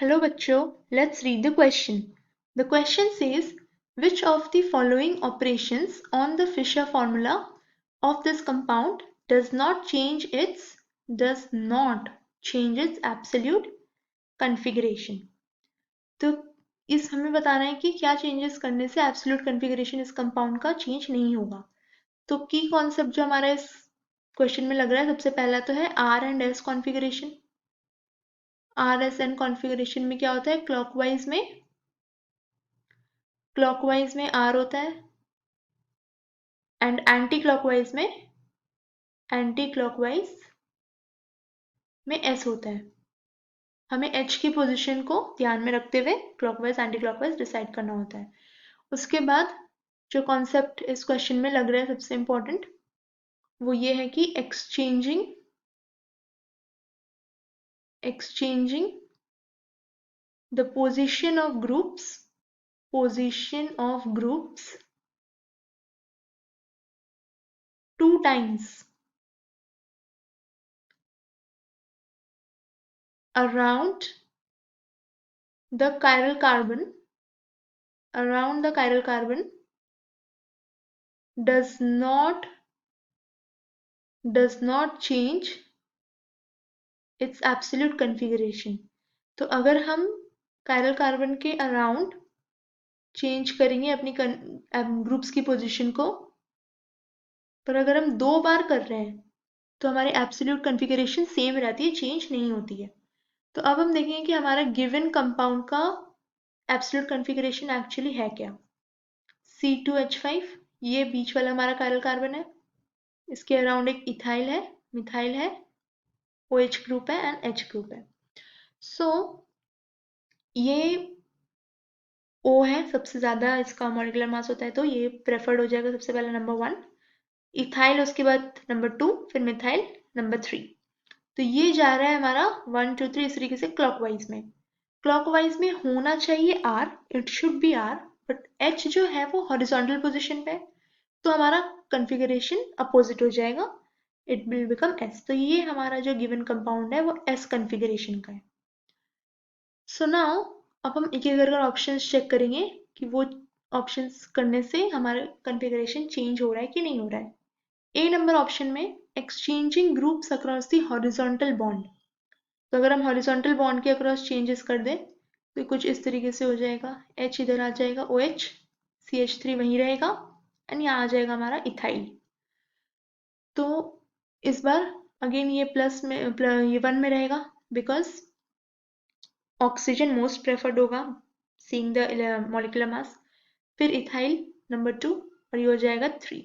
Hello बच्चों, let's read the question. The question says, which of the following operations on the Fisher formula of this compound does not change its absolute configuration? तो इस हमें बताना है कि क्या changes करने से एब्सोल्यूट कॉन्फ़िगरेशन इस कंपाउंड का चेंज नहीं होगा. तो की कॉन्सेप्ट जो हमारा इस क्वेश्चन में लग रहा है, सबसे पहला तो है R and S configuration. R S and configuration में क्या होता है, क्लॉकवाइज में आर होता है एंड एंटी क्लॉकवाइज में एस होता है. हमें एच की पोजीशन को ध्यान में रखते हुए क्लॉकवाइज एंटी क्लॉकवाइज डिसाइड करना होता है. उसके बाद जो कॉन्सेप्ट इस क्वेश्चन में लग रहा है सबसे इम्पोर्टेंट, वो ये है कि exchanging the position of groups 2 times around the chiral carbon does not change its absolute configuration. तो अगर हम chiral carbon के अराउंड चेंज करेंगे अपनी ग्रुप्स की पोजीशन को, पर अगर हम 2 बार कर रहे हैं तो हमारी एब्सोल्यूट कॉन्फ़िगरेशन सेम रहती है, चेंज नहीं होती है. तो अब हम देखेंगे कि हमारा गिवन कंपाउंड का एब्सोल्यूट कॉन्फ़िगरेशन एक्चुअली है क्या. C2H5, ये बीच वाला हमारा काइरल कार्बन है, इसके अराउंड एक इथाइल है, मिथाइल है, OH ग्रुप है एंड H ग्रुप है. सो ये O है, सबसे ज्यादा इसका मॉलिक्यूलर मास होता है, तो ये प्रेफर्ड हो जाएगा सबसे पहले नंबर 1, इथाइल उसके बाद नंबर 2, फिर मिथाइल नंबर 3. तो ये जा रहा है हमारा 1 2 3 इस तरीके से क्लॉकवाइज में होना चाहिए R, it should be R, but H जो है वो हॉरिजॉन्टल पोजीशन पे है, तो हमारा कॉन्फ़िगरेशन अपोजिट हो जाएगा, इट विल बिकम S. तो ये हमारा जो गिवन कंपाउंड है वो S कॉन्फ़िगरेशन का है. सो नाउ अब हम एक एक करके ऑप्शंस चेक करेंगे कि वो ऑप्शंस करने से हमारा कॉन्फ़िगरेशन चेंज हो रहा है कि नहीं हो रहा है. ए नंबर ऑप्शन में exchanging groups across the horizontal bond. तो अगर हम हॉरिजॉन्टल बॉन्ड के अक्रॉस चेंजेस कर दें तो कुछ इस तरीके से हो जाएगा, H इधर आ जाएगा, OH, CH3 वहीं रहेगा एंड यहाँ आ जाएगा हमारा इथाइल. तो इस बार अगेन ये प्लस में ये 1 में रहेगा बिकॉज ऑक्सीजन मोस्ट प्रेफर्ड होगा सीइंग द मॉलिक्यूलर मास. फिर इथाइल नंबर 2 और ये हो जाएगा 3.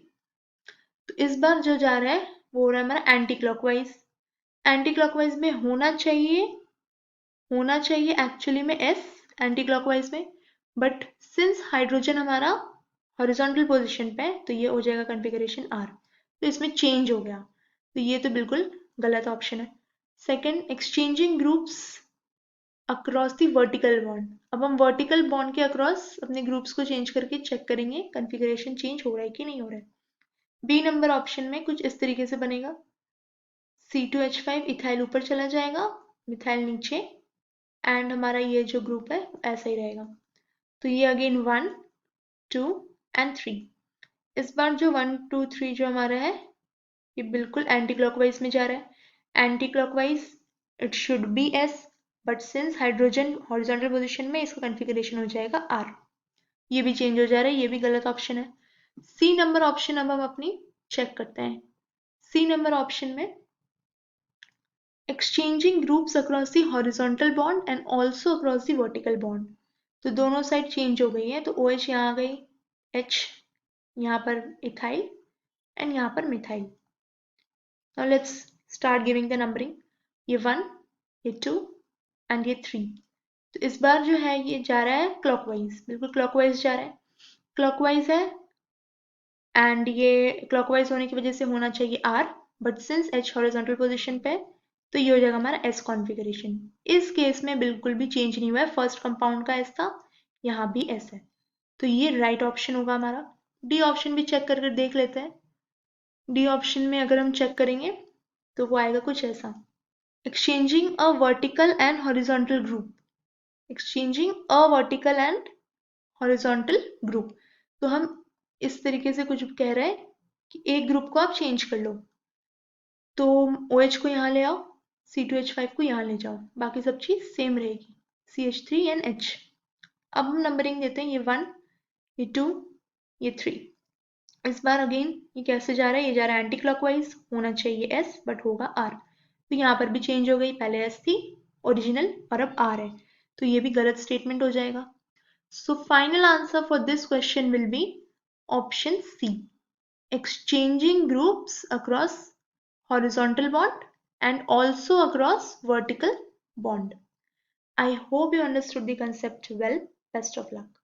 तो इस बार जो जा रहा है वो हो रहा है हमारा एंटी क्लॉकवाइज में होना चाहिए एक्चुअली में S एंटी क्लॉकवाइज में, बट सिंस हाइड्रोजन हमारा हॉरिजॉन्टल पोजीशन पे है तो ये हो जाएगा कॉन्फ़िगरेशन R. तो इसमें चेंज हो गया, तो ये तो बिल्कुल गलत ऑप्शन है. Second, exchanging groups across the vertical bond. अब हम वर्टिकल बॉन्ड के अक्रॉस अपने ग्रुप्स को चेंज करके चेक करेंगे कॉन्फ़िगरेशन चेंज हो रहा है कि नहीं हो रहा है. बी नंबर ऑप्शन में कुछ इस तरीके से बनेगा, C2H5 इथाइल ऊपर चला जाएगा, मिथाइल नीचे एंड हमारा ये जो ग्रुप है ऐसा ही रहेगा. तो ये अगेन 1 2 एंड 3. इस बार जो 1 2 3 जो हमारा है ये बिल्कुल एंटी क्लॉकवाइज में जा रहा है. Anti clockwise it should be S, but since hydrogen horizontal position में इसका कॉन्फ़िगरेशन हो जाएगा R. ये भी चेंज हो जा रहा है, ये भी गलत ऑप्शन है. सी नंबर ऑप्शन अब हम अपनी चेक करते हैं. सी नंबर ऑप्शन में exchanging groups across the horizontal bond and also across the vertical bond. तो दोनों साइड चेंज हो गई है, तो OH यहाँ आ गई, H यहाँ पर इथाइल एंड यहाँ पर methyl. Now let's start giving the numbering. ये 1, ये 2 एंड ये 3. तो इस बार जो है ये जा रहा है क्लॉकवाइज, बिल्कुल क्लॉकवाइज जा रहा है, क्लॉकवाइज है एंड ये क्लॉकवाइज होने की वजह से होना चाहिए R, but since H horizontal position पे तो ये हो जाएगा हमारा S कॉन्फ़िगरेशन. इस केस में बिल्कुल भी चेंज नहीं हुआ है, फर्स्ट कंपाउंड का S था, यहाँ भी S है, तो ये राइट ऑप्शन होगा हमारा. डी ऑप्शन भी चेक करके देख लेते हैं. डी ऑप्शन में अगर हम चेक करेंगे तो वो आएगा कुछ ऐसा, exchanging a vertical and horizontal group. exchanging a vertical and horizontal group। तो हम इस तरीके से कुछ कह रहे हैं कि एक ग्रुप को आप चेंज कर लो, तो OH को यहाँ ले आओ, C2H5 को यहाँ ले जाओ, बाकी सब चीज सेम रहेगी, CH3 and H। अब हम नंबरिंग देते हैं, ये 1, ये 2, ये 3। इस बार अगेन ये कैसे जा रहा है, ये जा रहा है एंटी क्लॉकवाइज, होना चाहिए S बट होगा R। तो यहाँ पर भी चेंज हो गई, पहले S थी ओरिजिनल और अब R है, तो ये भी गलत स्टेटमेंट हो जाएगा। So final answer for this question will be option C, exchanging groups across horizontal bond and also across vertical bond. I hope you understood the concept well. Best of luck.